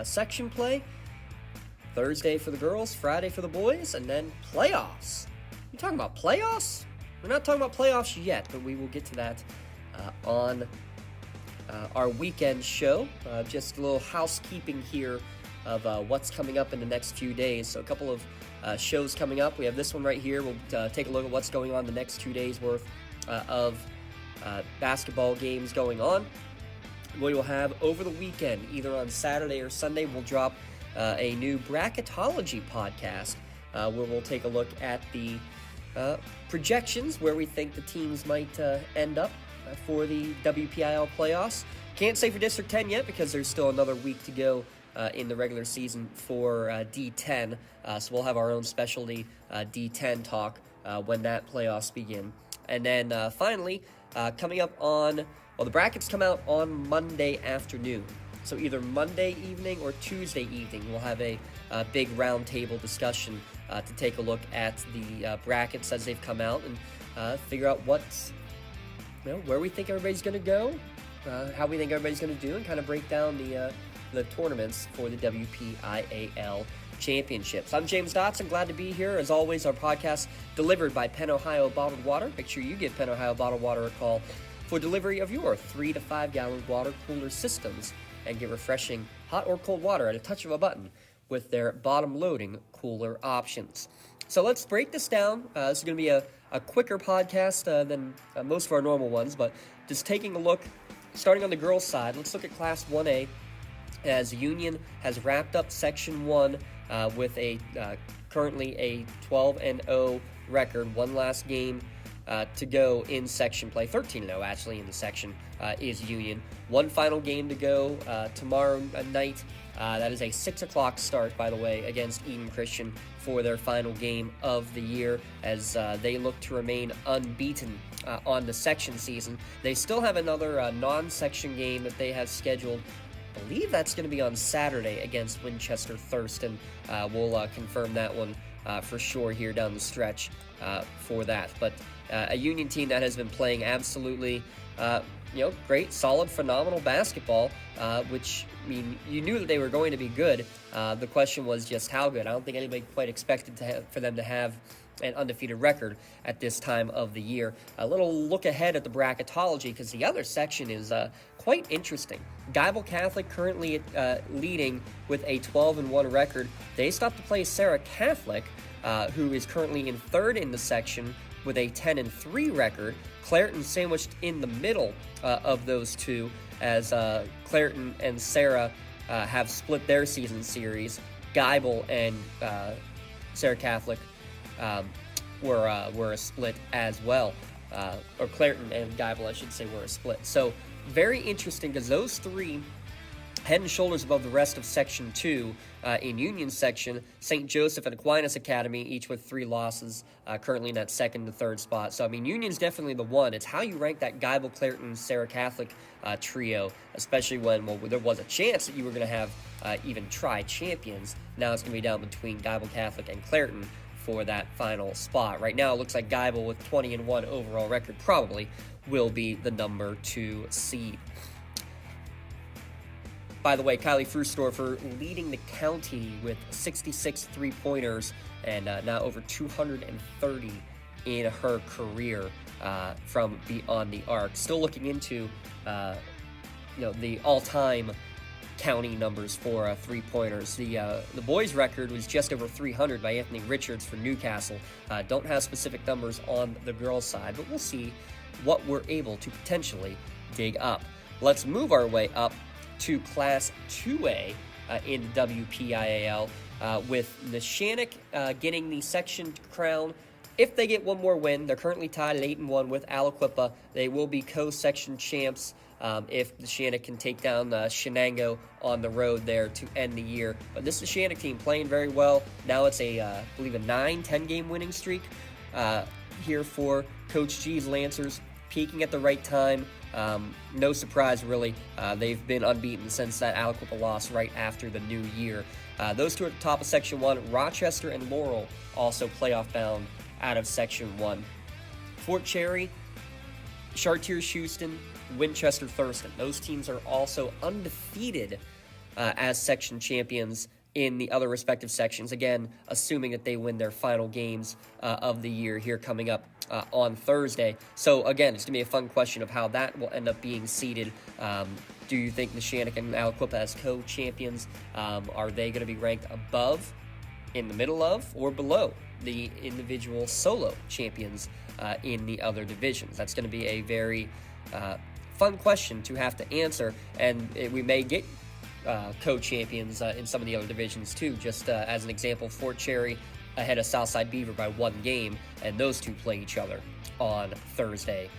section play. Thursday for the girls, Friday for the boys, and then playoffs. You talking about playoffs? We're not talking about playoffs yet, but we will get to that on our weekend show. Just a little housekeeping here of what's coming up in the next few days. So a couple of shows coming up. We have this one right here. We'll take a look at what's going on the next 2 days worth of basketball games going on. We will have over the weekend, either on Saturday or Sunday, we'll drop a new bracketology podcast where we'll take a look at the projections, where we think the teams might end up for the WPIL playoffs. Can't say for District 10 yet because there's still another week to go in the regular season for D10. So we'll have our own specialty D10 talk when that playoffs begin. And then finally, coming up on, the brackets come out on Monday afternoon. So either Monday evening or Tuesday evening, we'll have a big roundtable discussion to take a look at the brackets as they've come out and figure out where we think everybody's going to go, how we think everybody's going to do, and kind of break down the tournaments for the WPIAL championships. I'm James Dotson, glad to be here. As always, our podcast delivered by Penn Ohio Bottled Water. Make sure you give Penn Ohio Bottled Water a call for delivery of your 3 to 5 gallon water cooler systems and get refreshing hot or cold water at a touch of a button with their bottom-loading cooler options. So let's break this down. This is going to be a quicker podcast than most of our normal ones, but just taking a look, starting on the girls' side, let's look at Class 1A, as Union has wrapped up Section 1 with currently a 12-0 record, one last game to go in section play. 13-0 actually in the section is Union. One final game to go tomorrow night. That is a 6 o'clock start, by the way, against Eden Christian for their final game of the year as they look to remain unbeaten on the section season. They still have another non-section game that they have scheduled. I believe that's going to be on Saturday against Winchester Thurston. We'll confirm that one for sure here down the stretch for that. But a Union team that has been playing absolutely, great, solid, phenomenal basketball, which, I mean, you knew that they were going to be good. The question was just how good. I don't think anybody quite expected for them to have an undefeated record at this time of the year. A little look ahead at the bracketology, because the other section is quite interesting. Geibel Catholic currently leading with a 12-1 record. They stopped to play Sarah Catholic, who is currently in third in the section with a 10-3 record. Clairton sandwiched in the middle of those two, as Clairton and Sarah have split their season series. Geibel and Sarah Catholic were a split as well. Or Clairton and Geibel, I should say, were a split. So very interesting, because those three head and shoulders above the rest of Section 2 in Union section. St. Joseph and Aquinas Academy, each with 3 losses, currently in that second to third spot. So, I mean, Union's definitely the one. It's how you rank that Geibel, Clairton, Sarah Catholic trio, especially when, there was a chance that you were going to have even tri-champions. Now it's going to be down between Geibel Catholic and Clairton for that final spot. Right now, it looks like Geibel, with 20-1 overall record, probably will be the number 2 seed. By the way, Kylie Frustorfer leading the county with 66 three-pointers and now over 230 in her career from beyond the arc. Still looking into the all-time county numbers for three-pointers. The boys' record was just over 300 by Anthony Richards for Newcastle. Don't have specific numbers on the girls' side, but we'll see what we're able to potentially dig up. Let's move our way up to Class 2A in WPIAL with Neshannock getting the section crown. If they get one more win, they're currently tied at 8-1 with Aliquippa. They will be co-section champs if Neshannock can take down Shenango on the road there to end the year. But this Neshannock team playing very well. Now it's I believe a 9-10 game winning streak here for Coach G's Lancers, peaking at the right time. No surprise, really. They've been unbeaten since that Aliquippa loss right after the new year. Those two at the top of Section 1. Rochester and Laurel also playoff bound out of Section 1. Fort Cherry, Chartiers Houston, Winchester Thurston. Those teams are also undefeated as section champions in the other respective sections, again, assuming that they win their final games of the year here coming up on Thursday. So, again, it's going to be a fun question of how that will end up being seeded. Do you think Neshannock and Aliquippa as co-champions, are they going to be ranked above, in the middle of, or below the individual solo champions in the other divisions? That's going to be a very fun question to have to answer, and we may get co-champions in some of the other divisions too. Just as an example, Fort Cherry ahead of Southside Beaver by 1 game, and those two play each other on Thursday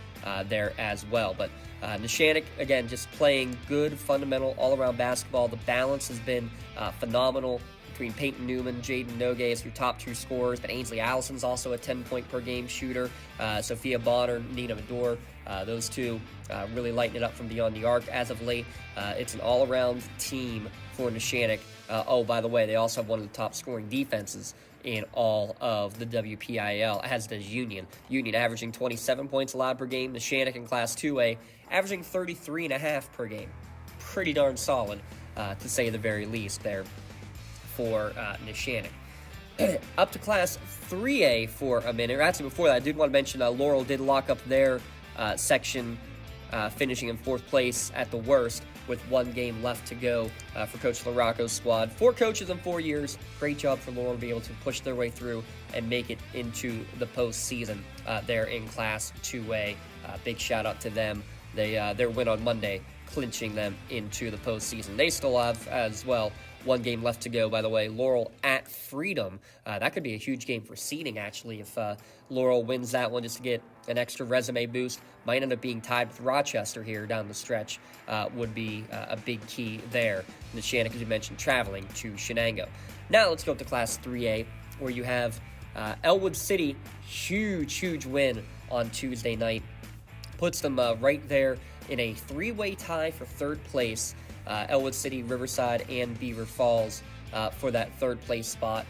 there as well. But Neshannock, again, just playing good, fundamental, all-around basketball. The balance has been phenomenal between Peyton Newman, Jaden Nogue as your top 2 scorers, but Ainsley Allison's also a 10-point-per-game shooter. Sophia Bonner, Nina Medor, those two really lighting it up from beyond the arc as of late. It's an all-around team for Neshannock. By the way, they also have one of the top scoring defenses in all of the WPIL, as does Union. Union averaging 27 points allowed per game. Neshannock in Class 2A averaging 33.5 per game. Pretty darn solid, to say the very least there for Neshannock. Up to Class 3A for a minute. Actually, before that, I did want to mention Laurel did lock up their section, finishing in 4th place at the worst, with 1 game left to go for Coach LaRocco's squad. 4 coaches in 4 years. Great job for Laurel to be able to push their way through and make it into the postseason there in Class 2A. Big shout out to them. Their win on Monday, clinching them into the postseason. They still have, as well, 1 game left to go, by the way. Laurel at Freedom. That could be a huge game for seeding, actually, if Laurel wins that one just to get an extra resume boost. Might end up being tied with Rochester here down the stretch. Would be a big key there. Neshannock, as you mentioned, traveling to Shenango. Now let's go up to Class 3A, where you have Elwood City. Huge win on Tuesday night. Puts them right there in a 3-way tie for 3rd place. Elwood City, Riverside, and Beaver Falls for that 3rd place spot.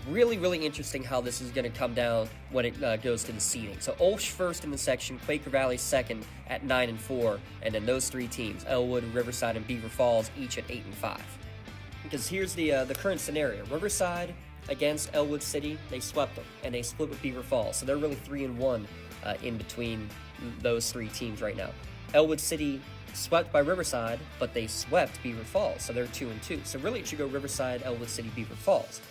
Really interesting how this is going to come down when it goes to the seeding. So Olsh first in the section, Quaker Valley second at 9-4, and then those 3 teams, Elwood, Riverside, and Beaver Falls, each at 8-5. Because here's the current scenario: Riverside against Elwood City, they swept them, and they split with Beaver Falls, so they're really 3-1 in between those 3 teams right now. Elwood City swept by Riverside, but they swept Beaver Falls, so they're 2-2. So really it should go Riverside, Elwood City, Beaver Falls.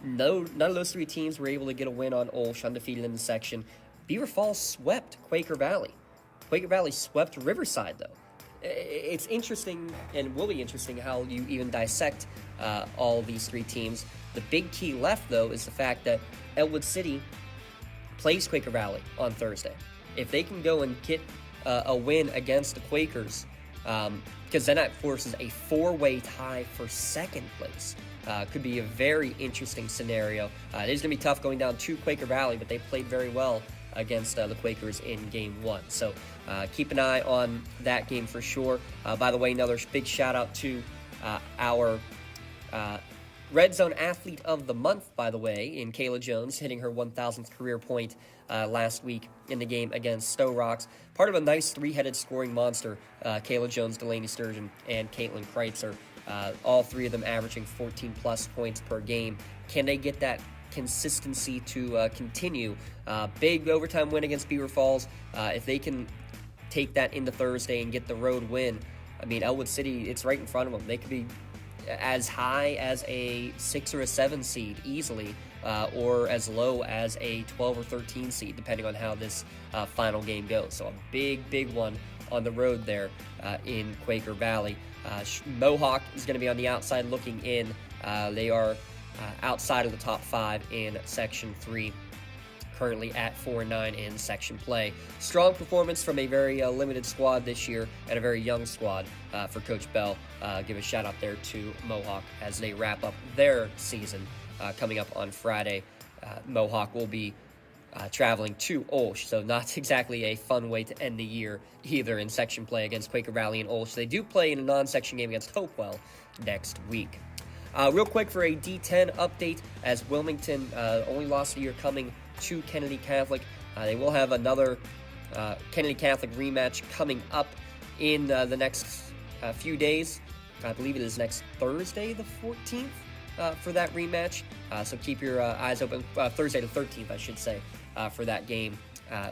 None of those 3 teams were able to get a win on Olsh, undefeated in the section. Beaver Falls swept Quaker Valley. Quaker Valley swept Riverside, though. It's interesting, and will be interesting, how you even dissect all these 3 teams. The big key left, though, is the fact that Elwood City plays Quaker Valley on Thursday. If they can go and get a win against the Quakers, because then that forces a 4-way tie for 2nd place. Could be a very interesting scenario. It is going to be tough going down to Quaker Valley, but they played very well against the Quakers in Game 1. So keep an eye on that game for sure. By the way, another big shout out to our Red Zone Athlete of the Month, by the way, in Kayla Jones, hitting her 1,000th career point last week in the game against Stowe Rocks. Part of a nice 3-headed scoring monster, Kayla Jones, Delaney Sturgeon, and Caitlin Kreitzer. All 3 of them averaging 14-plus points per game. Can they get that consistency to continue? Big overtime win against Beaver Falls. If they can take that into Thursday and get the road win, I mean, Elwood City, it's right in front of them. They could be as high as a 6 or a 7 seed easily, or as low as a 12 or 13 seed, depending on how this final game goes. So a big one on the road there in Quaker Valley. Mohawk is going to be on the outside looking in. They are outside of the top 5 in Section 3, currently at 4-9 in section play. Strong performance from a very limited squad this year, and a very young squad for Coach Bell. Give a shout out there to Mohawk as they wrap up their season coming up on Friday. Mohawk will be traveling to Olsh, so not exactly a fun way to end the year either in section play against Quaker Valley and Olsh. They do play in a non-section game against Hopewell next week. Real quick for a D10 update, as Wilmington only lost a year coming to Kennedy Catholic. They will have another Kennedy Catholic rematch coming up in the next few days. I believe it is next Thursday, the 14th, for that rematch. So keep your eyes open. Thursday the 13th, I should say, for that game.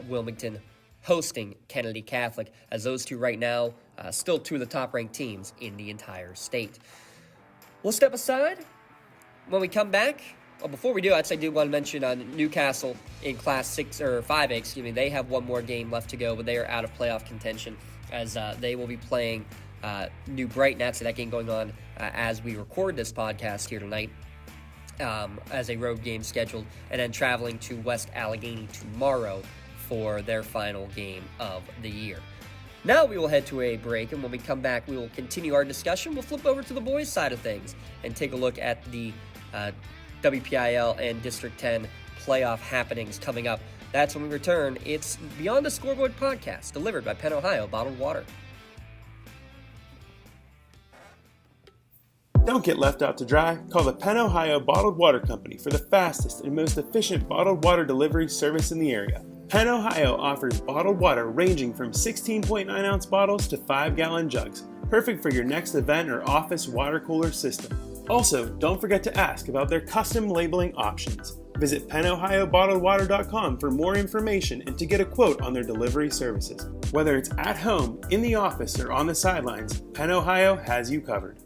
Wilmington hosting Kennedy Catholic, as those two right now still two of the top-ranked teams in the entire state. We'll step aside. When we come back, well, before we do, I do want to mention Newcastle in Class 6 or 5A. Excuse me, they have one more game left to go, but they are out of playoff contention as they will be playing New Brighton. That's that game going on as we record this podcast here tonight, as a road game scheduled, and then traveling to West Allegheny tomorrow for their final game of the year. Now we will head to a break, and when we come back, we will continue our discussion. We'll flip over to the boys' side of things and take a look at the WPIL and District 10 playoff happenings coming up. That's when we return. It's Beyond the Scoreboard podcast, delivered by Penn Ohio Bottled Water. Don't get left out to dry. Call the Penn Ohio Bottled Water Company for the fastest and most efficient bottled water delivery service in the area. Penn Ohio offers bottled water ranging from 16.9-ounce bottles to 5-gallon jugs, perfect for your next event or office water cooler system. Also, don't forget to ask about their custom labeling options. Visit PennOhioBottledWater.com for more information and to get a quote on their delivery services. Whether it's at home, in the office, or on the sidelines, Penn Ohio has you covered.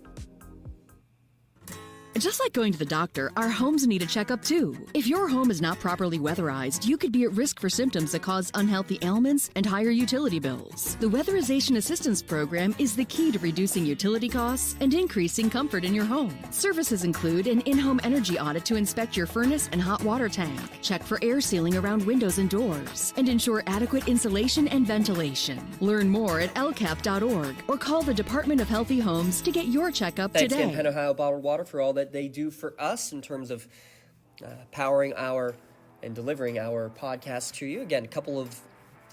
Just like going to the doctor, our homes need a checkup too. If your home is not properly weatherized, you could be at risk for symptoms that cause unhealthy ailments and higher utility bills. The Weatherization Assistance Program is the key to reducing utility costs and increasing comfort in your home. Services include an in-home energy audit to inspect your furnace and hot water tank, check for air sealing around windows and doors, and ensure adequate insulation and ventilation. Learn more at lcap.org or call the Department of Healthy Homes to get your checkup today. Thanks again, Penn Ohio Bottled Water, for all that they do for us in terms of powering our and delivering our podcast to you. Again, a couple of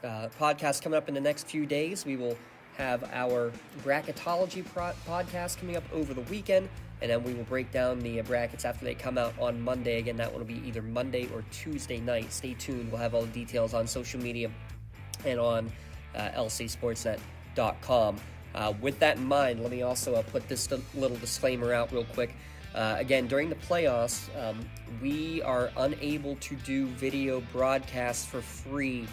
podcasts coming up in the next few days. We will have our bracketology podcast coming up over the weekend, and then we will break down the brackets after they come out on Monday. Again, that one will be either Monday or Tuesday night. Stay tuned. We'll have all the details on social media and on lcsportsnet.com. With that in mind, let me also put this little disclaimer out real quick. Again, during the playoffs, we are unable to do video broadcasts for free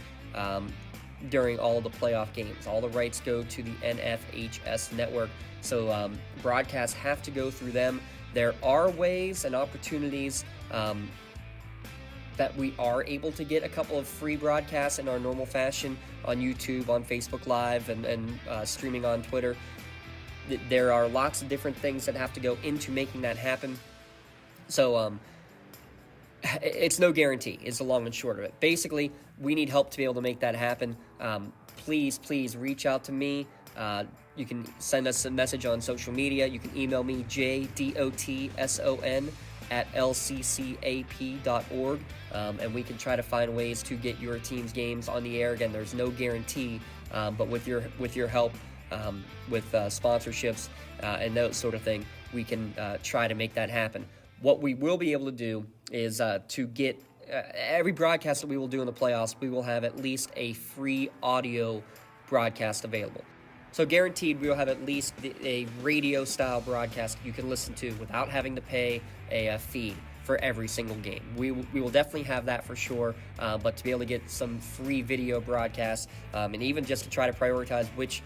during all of the playoff games. All the rights go to the NFHS network, so broadcasts have to go through them. There are ways and opportunities that we are able to get a couple of free broadcasts in our normal fashion on YouTube, on Facebook Live, and streaming on Twitter. There are lots of different things that have to go into making that happen. So it's no guarantee, is the long and short of it. Basically, we need help to be able to make that happen. Please reach out to me. You can send us a message on social media. You can email me, jdotson@lccap.org, and we can try to find ways to get your team's games on the air. Again, there's no guarantee, but with your help, with sponsorships and that sort of thing, we can try to make that happen. What we will be able to do is to get every broadcast that we will do in the playoffs, we will have at least a free audio broadcast available. So guaranteed, we will have at least a radio-style broadcast you can listen to without having to pay a fee for every single game. We will definitely have that for sure, but to be able to get some free video broadcasts, and even just to try to prioritize which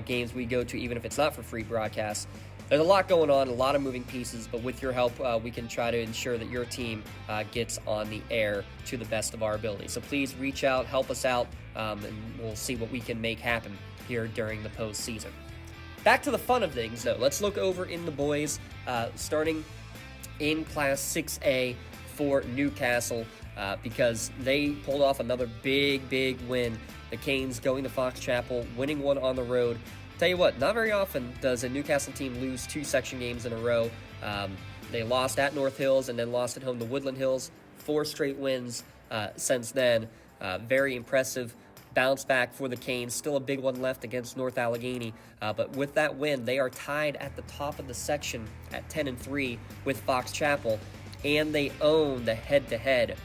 games we go to, even if it's not for free broadcasts. There's a lot going on, a lot of moving pieces, but with your help, we can try to ensure that your team gets on the air to the best of our ability. So please reach out, help us out, and we'll see what we can make happen here during the postseason. Back to the fun of things, though. Let's look over in the boys, starting in Class 6A for Newcastle, because they pulled off another big win. The Canes going to Fox Chapel, winning one on the road. Tell you what, not very often does a Newcastle team lose two section games in a row. They lost at North Hills and then lost at home to Woodland Hills. 4 straight wins since then. Very impressive bounce back for the Canes. Still a big one left against North Allegheny. But with that win, they are tied at the top of the section at 10-3 with Fox Chapel, and they own the head-to-head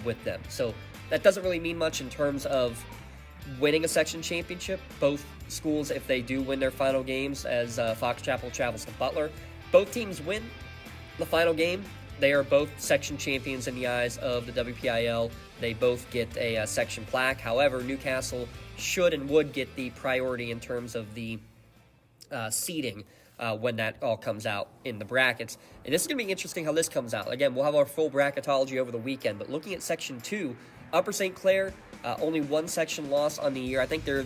with them. So that doesn't really mean much in terms of winning a section championship. Both schools if they do win their final games, as Fox Chapel travels to Butler. Both teams win the final game. They are both section champions in the eyes of the WPIL. They both get a section plaque. However, Newcastle should and would get the priority in terms of the seeding when that all comes out in the brackets. And this is going to be interesting how this comes out. Again, we'll have our full bracketology over the weekend, but looking at Section 2, Upper St. Clair, only one section loss on the year. I think they're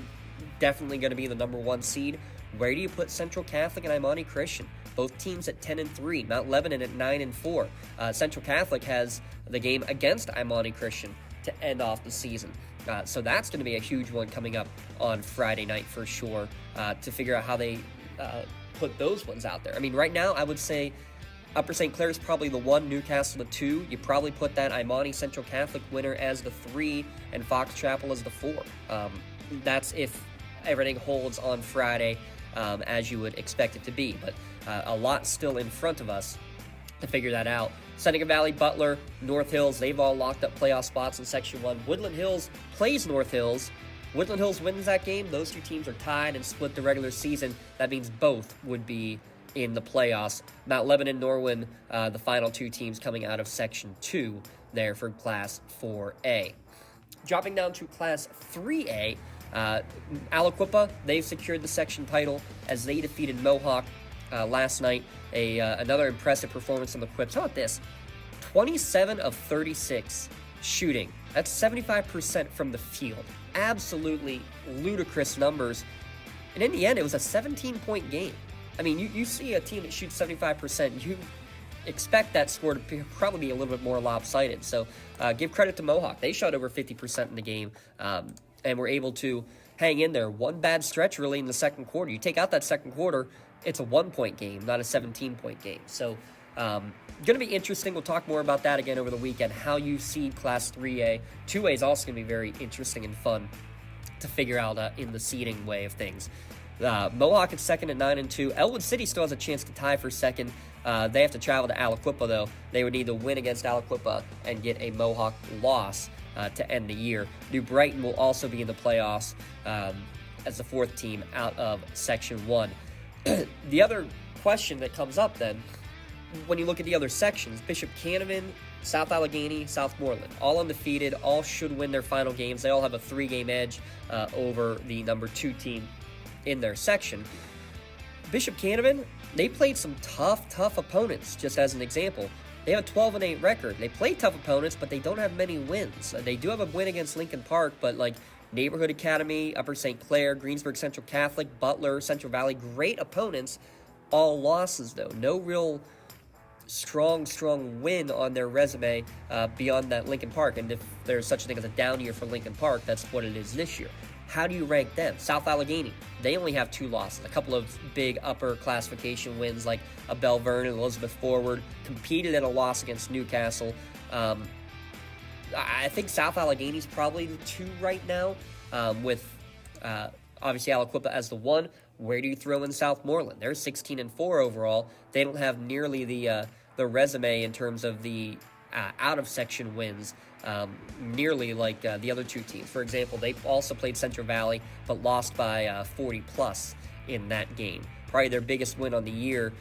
definitely going to be the number 1 seed. Where do you put Central Catholic and Imani Christian? Both teams at 10-3, Mount Lebanon at 9-4. Central Catholic has the game against Imani Christian to end off the season. So that's going to be a huge one coming up on Friday night for sure, to figure out how they put those ones out there. I mean, right now, I would say Upper St. Clair is probably the 1, Newcastle the 2. You probably put that Imani Central Catholic winner as the 3, and Fox Chapel as the 4. That's if everything holds on Friday as you would expect it to be. But a lot still in front of us to figure that out. Seneca Valley, Butler, North Hills, they've all locked up playoff spots in Section 1. Woodland Hills plays North Hills. Woodland Hills wins that game. Those two teams are tied and split the regular season. That means both would be in the playoffs. Mount Lebanon, Norwin, the final 2 teams coming out of Section 2 there for Class 4A. Dropping down to Class 3A, Aliquippa, they've secured the section title as they defeated Mohawk last night. Another impressive performance on the Quips. How about this? 27 of 36 shooting. That's 75% from the field. Absolutely ludicrous numbers. And in the end, it was a 17-point game. I mean, you see a team that shoots 75%, you expect that score to probably be a little bit more lopsided. So give credit to Mohawk. They shot over 50% in the game and were able to hang in there. One bad stretch really in the second quarter. You take out that second quarter, it's a 1-point game, not a 17-point game. So going to be interesting. We'll talk more about that again over the weekend, how you see Class 3A. 2A is also going to be very interesting and fun to figure out in the seeding way of things. Mohawk is second at 9-2. Elwood City still has a chance to tie for second. They have to travel to Aliquippa, though. They would need to win against Aliquippa and get a Mohawk loss to end the year. New Brighton will also be in the playoffs as the 4th team out of Section 1. The other question that comes up then, when you look at the other sections, Bishop Canavan, South Allegheny, Southmoreland, all undefeated, all should win their final games. They all have a 3-game edge over the number 2 team in their section. Bishop Canavan, they played some tough opponents, just as an example. They have a 12-8 record. They play tough opponents, but they don't have many wins. They do have a win against Lincoln Park, but like Neighborhood Academy, Upper St. Clair, Greensburg Central Catholic, Butler, Central Valley, great opponents, all losses though. No real strong win on their resume beyond that Lincoln Park. And if there's such a thing as a down year for Lincoln Park, that's what it is this year. How do you rank them? South Allegheny, they only have 2 losses. A couple of big upper classification wins like a Bell Vernon, Elizabeth Forward, competed in a loss against Newcastle. I think South Allegheny's probably the 2 right now, with obviously Aliquippa as the 1. Where do you throw in Southmoreland? They're 16-4 overall. They don't have nearly the resume in terms of the out-of-section wins, nearly like the other 2 teams. For example, they also played Central Valley, but lost by 40-plus in that game. Probably their biggest win on the year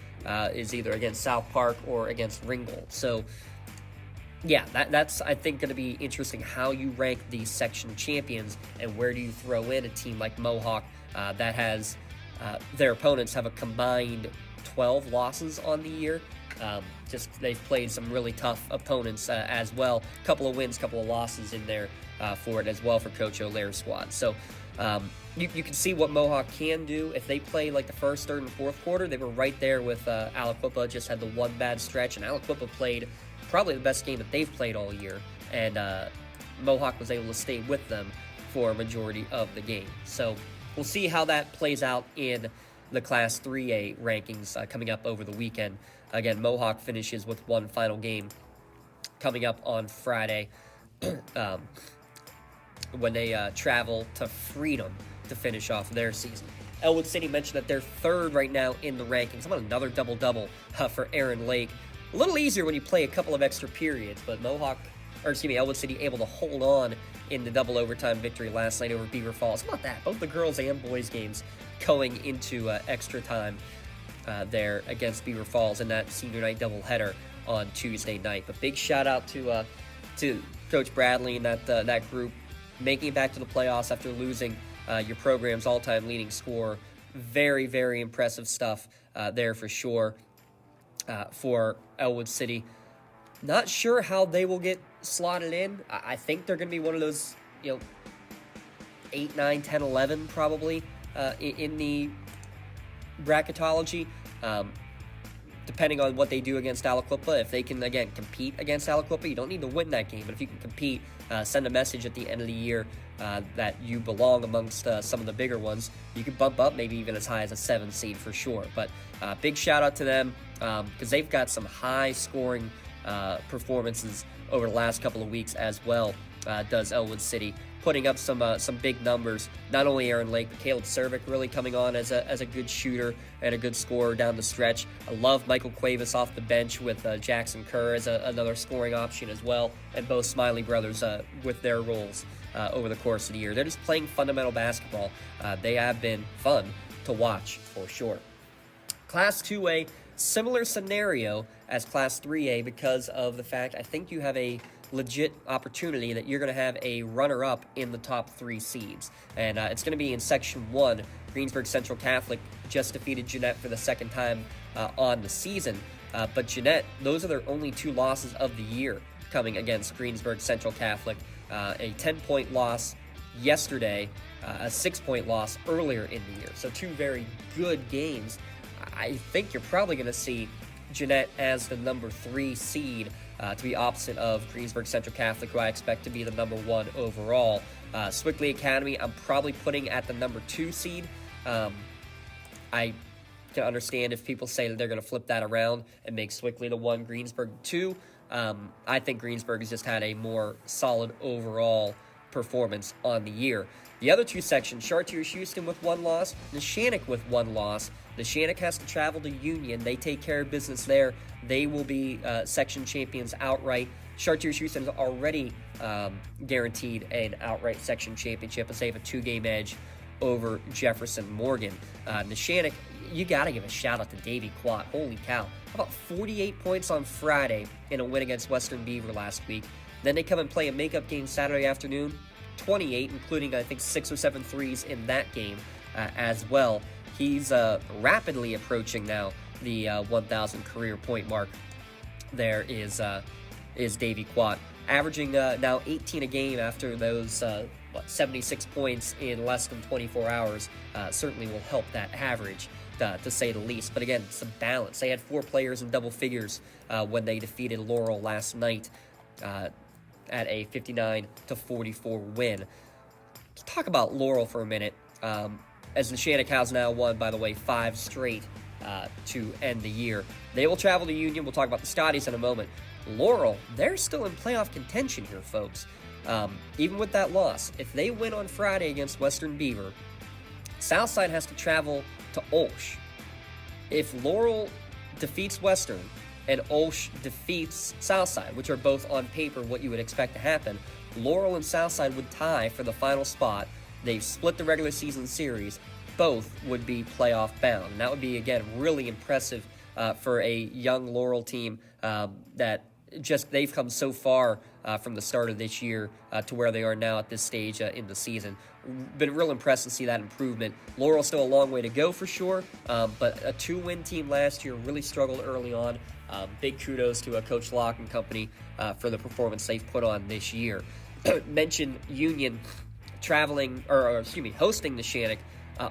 is either against South Park or against Ringgold. So, yeah, that's, I think, going to be interesting how you rank these section champions, and where do you throw in a team like Mohawk that has their opponents have a combined 12 losses on the year. Just they've played some really tough opponents as well. Couple of wins, couple of losses in there for it as well for Coach O'Leary's squad. So you can see what Mohawk can do. If they play like the first, third, and fourth quarter, they were right there with Aliquippa, just had the one bad stretch, and Aliquippa played probably the best game that they've played all year, and Mohawk was able to stay with them for a majority of the game. So we'll see how that plays out in the Class 3A rankings coming up over the weekend. Again, Mohawk finishes with one final game coming up on Friday when they travel to Freedom to finish off their season. Elwood City mentioned that they're third right now in the rankings. How about another double-double for Aaron Lake? A little easier when you play a couple of extra periods, but Mohawk Elwood City able to hold on in the double overtime victory last night over Beaver Falls. How about that? Both the girls and boys games going into extra time there against Beaver Falls in that senior night doubleheader on Tuesday night. But big shout out to Coach Bradley and that group making it back to the playoffs after losing your program's all-time leading scorer. Very, very impressive stuff there for sure for Elwood City. Not sure how they will get slotted in. I think they're going to be one of those, 8, 9, 10, 11 probably in the bracketology. Depending on what they do against Aliquippa. If they can, again, compete against Aliquippa, you don't need to win that game, but if you can compete, send a message at the end of the year that you belong amongst some of the bigger ones, you could bump up maybe even as high as a 7 seed for sure. But big shout out to them because they've got some high-scoring performances over the last couple of weeks as well, does Elwood City, putting up some big numbers. Not only Aaron Lake, but Caleb Cervic really coming on as a good shooter and a good scorer down the stretch. I love Michael Cuevas off the bench with Jackson Kerr as another scoring option as well, and both Smiley brothers with their roles over the course of the year. They're just playing fundamental basketball. They have been fun to watch for sure. Class 2A, similar scenario as Class 3A because of the fact I think you have a legit opportunity that you're going to have a runner-up in the top 3 seeds. And it's going to be in Section 1. Greensburg Central Catholic just defeated Jeanette for the second time on the season. But Jeanette, those are their only 2 losses of the year coming against Greensburg Central Catholic. A 10-point loss yesterday, a 6-point loss earlier in the year. So 2 very good games. I think you're probably going to see Jeanette as the number 3 seed to be opposite of Greensburg Central Catholic, who I expect to be the number 1 overall. Swickley Academy, I'm probably putting at the number 2 seed. I can understand if people say that they're going to flip that around and make Swickley the 1, Greensburg 2. I think Greensburg has just had a more solid overall performance on the year. The other 2 sections, Chartiers-Houston with 1 loss, Neshannock with 1 loss. Neshannock has to travel to Union. They take care of business there. They will be section champions outright. Chartiers-Houston has already guaranteed an outright section championship as they have a 2-game edge over Jefferson Morgan. Neshannock, you got to give a shout out to Davey Quat. Holy cow. How about 48 points on Friday in a win against Western Beaver last week? Then they come and play a makeup game Saturday afternoon. 28, including I think 6 or 7 threes in that game as well. He's rapidly approaching now the 1,000 career point mark. There is Davey Quat, averaging now 18 a game after those 76 points in less than 24 hours. Certainly will help that average, to say the least. But again, some balance. They had 4 players in double figures when they defeated Laurel last night at a 59-44 win. Let's talk about Laurel for a minute. As Neshannock has now won, by the way, 5 straight to end the year. They will travel to Union. We'll talk about the Scotties in a moment. Laurel, they're still in playoff contention here, folks. Even with that loss, if they win on Friday against Western Beaver, Southside has to travel to Olsh. If Laurel defeats Western and Olsh defeats Southside, which are both on paper what you would expect to happen, Laurel and Southside would tie for the final spot. They've split the regular season series. Both would be playoff bound. And that would be, again, really impressive for a young Laurel team that just they've come so far from the start of this year to where they are now at this stage in the season. Been real impressed to see that improvement. Laurel still a long way to go for sure, but a 2-win team last year really struggled early on. Big kudos to Coach Locke and company for the performance they've put on this year. Mentioned Union hosting the Neshannock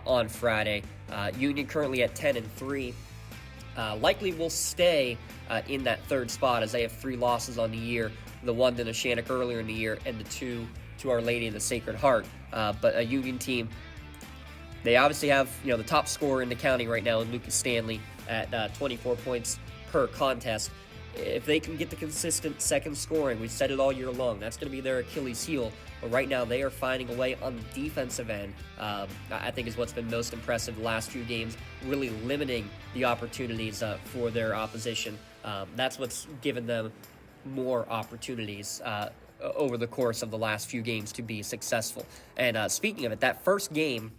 on Friday. Union currently at 10-3. Likely will stay in that 3rd spot as they have 3 losses on the year. The 1 to Neshannock earlier in the year and the 2 to Our Lady of the Sacred Heart. But a Union team, they obviously have the top scorer in the county right now in Lucas Stanley at 24 points per contest. If they can get the consistent second scoring, we've said it all year long, that's going to be their Achilles heel. But right now, they are finding a way on the defensive end. I think is what's been most impressive the last few games, really limiting the opportunities for their opposition. That's what's given them more opportunities over the course of the last few games to be successful. And speaking of it, that first game,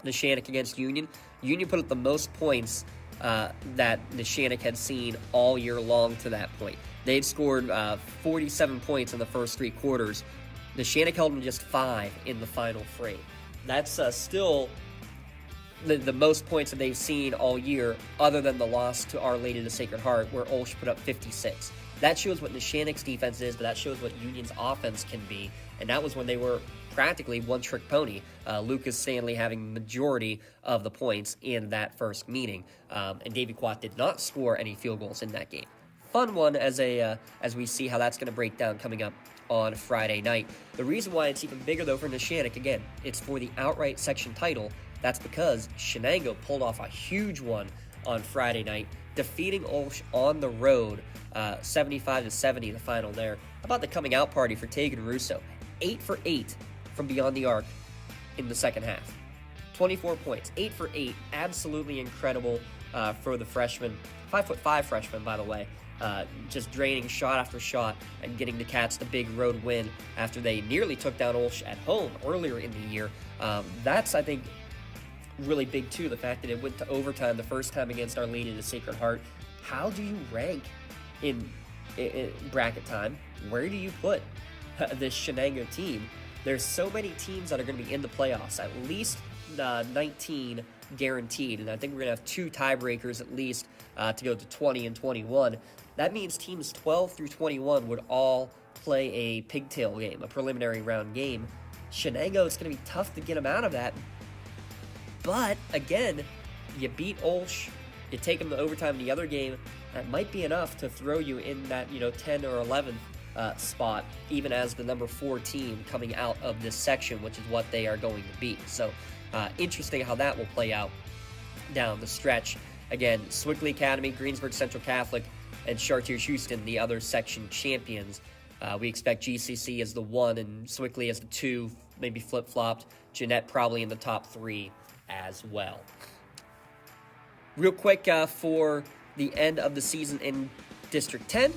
Neshannock against Union put up the most points that Neshannock had seen all year long to that point. They'd scored 47 points in the first 3 quarters. Neshannock held them just 5 in the final frame. That's still the most points that they've seen all year, other than the loss to Our Lady of the Sacred Heart, where Olsh put up 56. That shows what Neshannock's defense is, but that shows what Union's offense can be. And that was when they were practically one-trick pony. Lucas Stanley having the majority of the points in that first meeting. And Davy Quat did not score any field goals in that game. Fun one as we see how that's going to break down coming up on Friday night. The reason why it's even bigger, though, for Neshannock, again, it's for the outright section title. That's because Shenango pulled off a huge one on Friday night, defeating Olsh on the road, 75-70, the final there. How about the coming out party for Tegan Russo? 8 for 8 from beyond the arc in the second half. 24 points, 8 for 8, absolutely incredible for the freshman, 5'5" freshman, by the way. Just draining shot after shot and getting the Cats the big road win after they nearly took down Olsh at home earlier in the year. That's, I think, really big too, the fact that it went to overtime the first time against Our Lady of the Sacred Heart. How do you rank in bracket time? Where do you put this Shenango team? There's so many teams that are going to be in the playoffs, at least 19 guaranteed, and I think we're going to have 2 tiebreakers at least to go to 20 and 21. That means teams 12 through 21 would all play a pigtail game, a preliminary round game. Shenango, it's going to be tough to get them out of that. But, again, you beat Olsh, you take them to overtime in the other game, that might be enough to throw you in that, 10 or 11 spot, even as the number 4 team coming out of this section, which is what they are going to be. So, interesting how that will play out down the stretch. Again, Swickley Academy, Greensburg Central Catholic, and Chartiers Houston, the other section champions. We expect GCC as the 1 and Swickley as the 2, maybe flip-flopped. Jeanette probably in the top 3 as well. Real quick for the end of the season in District 10.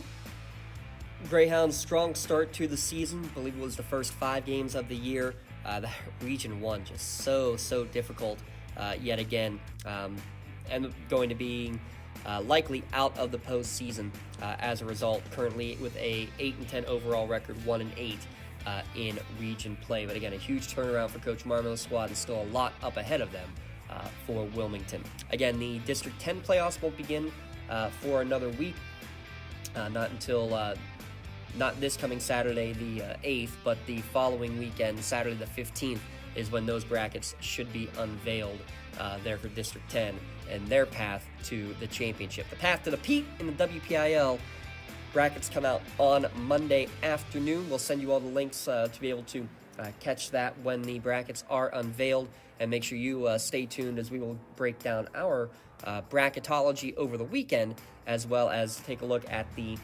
Greyhounds' strong start to the season. I believe it was the first 5 games of the year. The Region 1 just so difficult yet again. And going to be likely out of the postseason as a result. Currently with a 8-10 overall record, 1-8 in region play. But again, a huge turnaround for Coach Marmo's squad, and still a lot up ahead of them for Wilmington. Again, the District 10 playoffs won't begin for another week. Not until not this coming Saturday, the 8th, but the following weekend, Saturday the 15th, is when those brackets should be unveiled there for District 10 and their path to the championship. The path to the Pete in the WPIL brackets come out on Monday afternoon. We'll send you all the links to be able to catch that when the brackets are unveiled, and make sure you stay tuned as we will break down our bracketology over the weekend, as well as take a look at the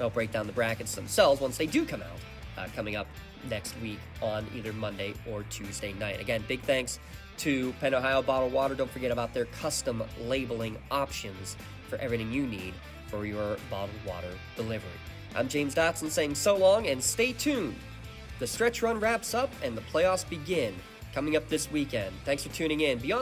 I'll break down the brackets themselves once they do come out, coming up next week on either Monday or Tuesday night. Again, big thanks to Penn Ohio Bottled Water. Don't forget about their custom labeling options for everything you need for your bottled water delivery. I'm James Dotson saying so long, and stay tuned. The stretch run wraps up and the playoffs begin coming up this weekend. Thanks for tuning in. Beyond the